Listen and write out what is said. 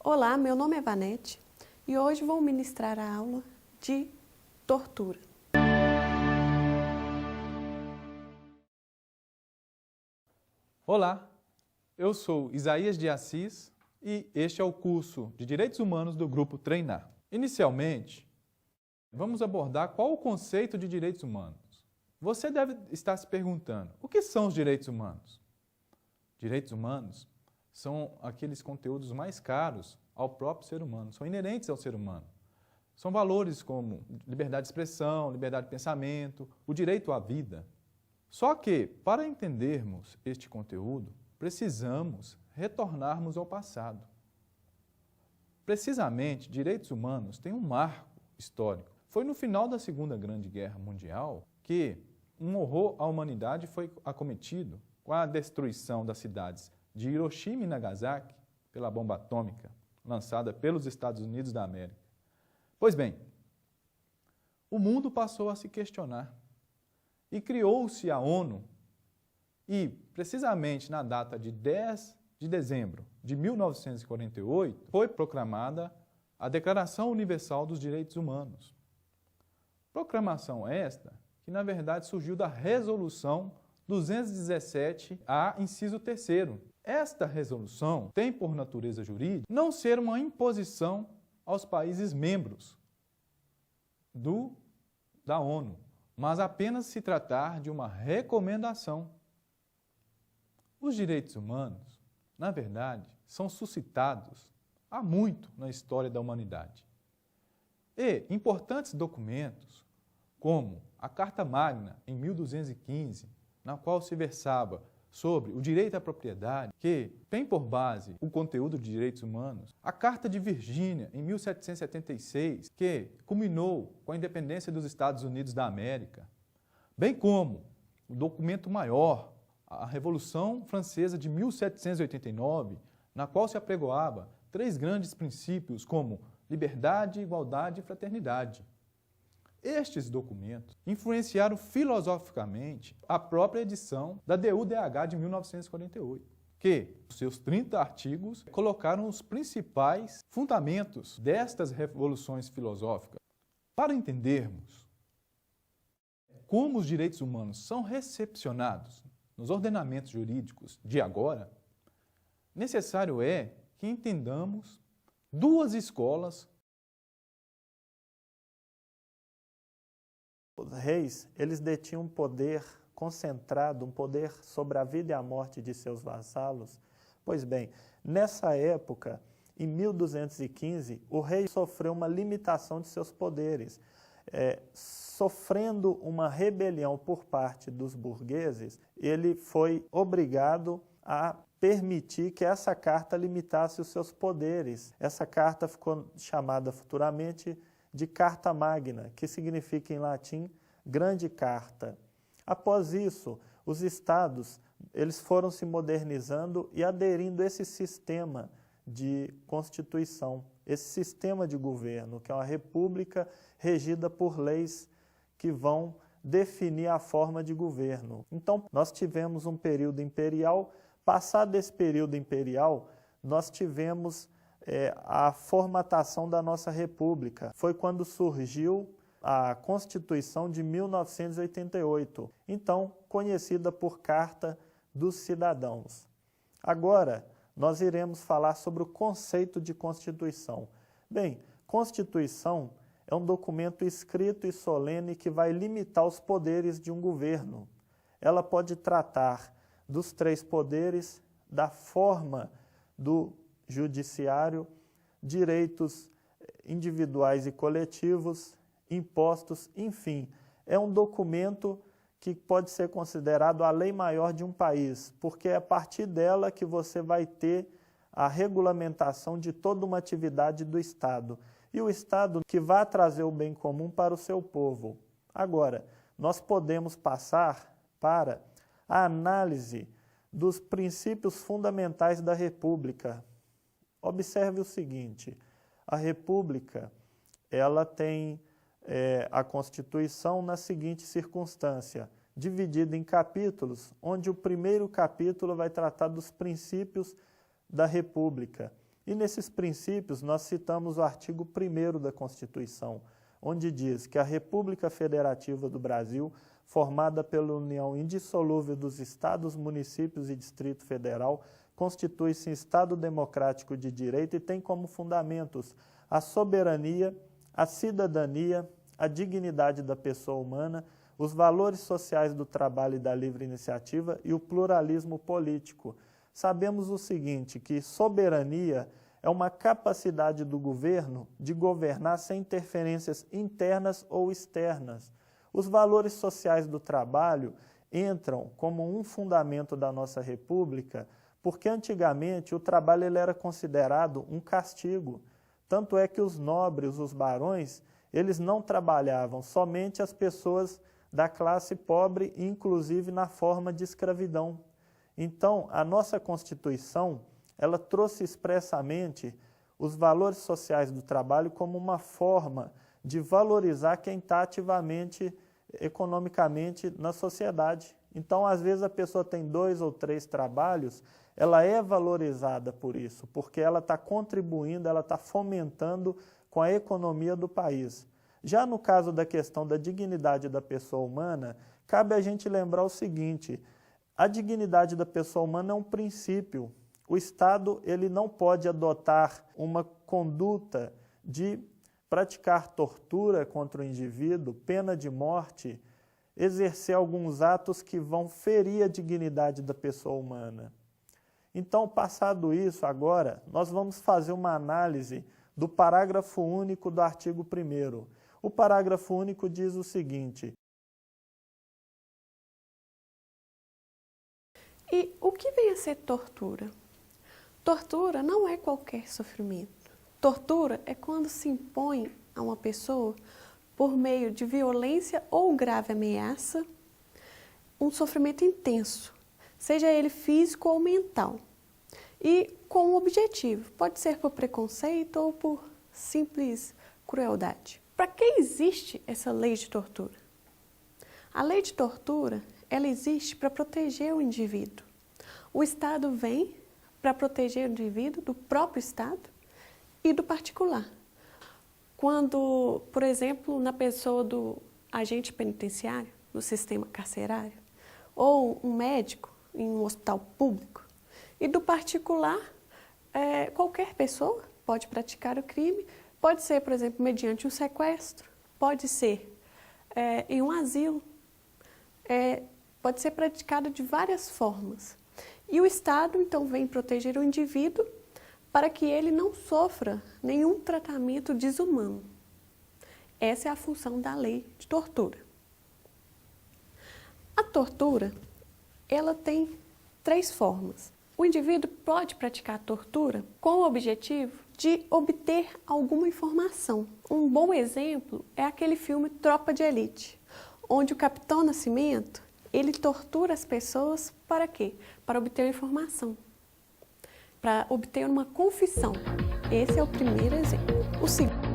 Olá, meu nome é Vanete e hoje vou ministrar a aula de tortura. Olá, eu sou Isaías de Assis e este é o curso de Direitos Humanos do Grupo Treinar. Inicialmente, vamos abordar qual o conceito de direitos humanos. Você deve estar se perguntando, o que são os direitos humanos? Direitos humanos são aqueles conteúdos mais caros ao próprio ser humano, são inerentes ao ser humano. São valores como liberdade de expressão, liberdade de pensamento, o direito à vida. Só que, para entendermos este conteúdo, precisamos retornarmos ao passado. Precisamente, direitos humanos têm um marco histórico. Foi no final da Segunda Grande Guerra Mundial que um horror à humanidade foi acometido com a destruição das cidades de Hiroshima e Nagasaki pela bomba atômica lançada pelos Estados Unidos da América. Pois bem, o mundo passou a se questionar e criou-se a ONU e, precisamente na data de 10 de dezembro de 1948, foi proclamada a Declaração Universal dos Direitos Humanos. Proclamação esta que, na verdade, surgiu da Resolução 217-A, inciso 3º. Esta resolução tem, por natureza jurídica, não ser uma imposição aos países membros da ONU, mas apenas se tratar de uma recomendação. Os direitos humanos, na verdade, são suscitados há muito na história da humanidade. E importantes documentos, como a Carta Magna, em 1215, na qual se versava sobre o direito à propriedade, que tem por base o conteúdo de direitos humanos, a Carta de Virgínia, em 1776, que culminou com a independência dos Estados Unidos da América, bem como o documento maior, a Revolução Francesa de 1789, na qual se apregoava 3 grandes princípios como liberdade, igualdade e fraternidade. Estes documentos influenciaram filosoficamente a própria edição da DU-DH de 1948, que, os seus 30 artigos, colocaram os principais fundamentos destas revoluções filosóficas. Para entendermos como os direitos humanos são recepcionados nos ordenamentos jurídicos de agora, necessário é que entendamos 2 escolas. Os reis, eles detinham um poder concentrado, um poder sobre a vida e a morte de seus vassalos. Pois bem, nessa época, em 1215, o rei sofreu uma limitação de seus poderes. Sofrendo uma rebelião por parte dos burgueses, ele foi obrigado a permitir que essa carta limitasse os seus poderes. Essa carta ficou chamada futuramente de Carta Magna, que significa em latim grande carta. Após isso, os estados eles foram se modernizando e aderindo a esse sistema de constituição, esse sistema de governo, que é uma república regida por leis que vão definir a forma de governo. Então, nós tivemos um período imperial. Passado esse período imperial, nós tivemos a formatação da nossa república. Foi quando surgiu a Constituição de 1988, então conhecida por Carta dos Cidadãos. Agora, nós iremos falar sobre o conceito de Constituição. Bem, Constituição é um documento escrito e solene que vai limitar os poderes de um governo. Ela pode tratar dos 3 poderes, da forma do judiciário, direitos individuais e coletivos, impostos, enfim. É um documento que pode ser considerado a lei maior de um país, porque é a partir dela que você vai ter a regulamentação de toda uma atividade do Estado. E o Estado que vai trazer o bem comum para o seu povo. Agora, nós podemos passar para a análise dos princípios fundamentais da República. Observe o seguinte, a República ela tem a Constituição na seguinte circunstância, dividida em capítulos, onde o primeiro capítulo vai tratar dos princípios da República. E nesses princípios nós citamos o artigo 1º da Constituição, onde diz que a República Federativa do Brasil, formada pela união indissolúvel dos Estados, municípios e Distrito Federal, constitui-se em Estado democrático de direito e tem como fundamentos a soberania, a cidadania, a dignidade da pessoa humana, os valores sociais do trabalho e da livre iniciativa e o pluralismo político. Sabemos o seguinte, que soberania é uma capacidade do governo de governar sem interferências internas ou externas. Os valores sociais do trabalho entram como um fundamento da nossa República, porque antigamente o trabalho ele era considerado um castigo. Tanto é que os nobres, os barões, eles não trabalhavam, somente as pessoas da classe pobre, inclusive na forma de escravidão. Então, a nossa Constituição, ela trouxe expressamente os valores sociais do trabalho como uma forma de valorizar quem está ativamente, economicamente, na sociedade. Então, às vezes, a pessoa tem 2 ou 3 trabalhos, ela é valorizada por isso, porque ela está contribuindo, ela está fomentando com a economia do país. Já no caso da questão da dignidade da pessoa humana, cabe a gente lembrar o seguinte, a dignidade da pessoa humana é um princípio. O Estado ele não pode adotar uma conduta de praticar tortura contra o indivíduo, pena de morte, exercer alguns atos que vão ferir a dignidade da pessoa humana. Então, passado isso, agora, nós vamos fazer uma análise do parágrafo único do artigo 1º. O parágrafo único diz o seguinte: E o que vem a ser tortura? Tortura não é qualquer sofrimento. Tortura é quando se impõe a uma pessoa, por meio de violência ou grave ameaça, um sofrimento intenso, seja ele físico ou mental, e com um objetivo, pode ser por preconceito ou por simples crueldade. Para que existe essa lei de tortura? A lei de tortura, ela existe para proteger o indivíduo. O Estado vem para proteger o indivíduo do próprio Estado e do particular. Quando, por exemplo, na pessoa do agente penitenciário, do sistema carcerário, ou um médico em um hospital público, e do particular, qualquer pessoa pode praticar o crime, pode ser, por exemplo, mediante um sequestro, pode ser em um asilo, pode ser praticado de várias formas. E o Estado, então, vem proteger o indivíduo para que ele não sofra nenhum tratamento desumano. Essa é a função da lei de tortura. A tortura, ela tem 3 formas. O indivíduo pode praticar tortura com o objetivo de obter alguma informação. Um bom exemplo é aquele filme Tropa de Elite, onde o Capitão Nascimento, ele tortura as pessoas para quê? Para obter informação, para obter uma confissão. Esse é o primeiro exemplo. O segundo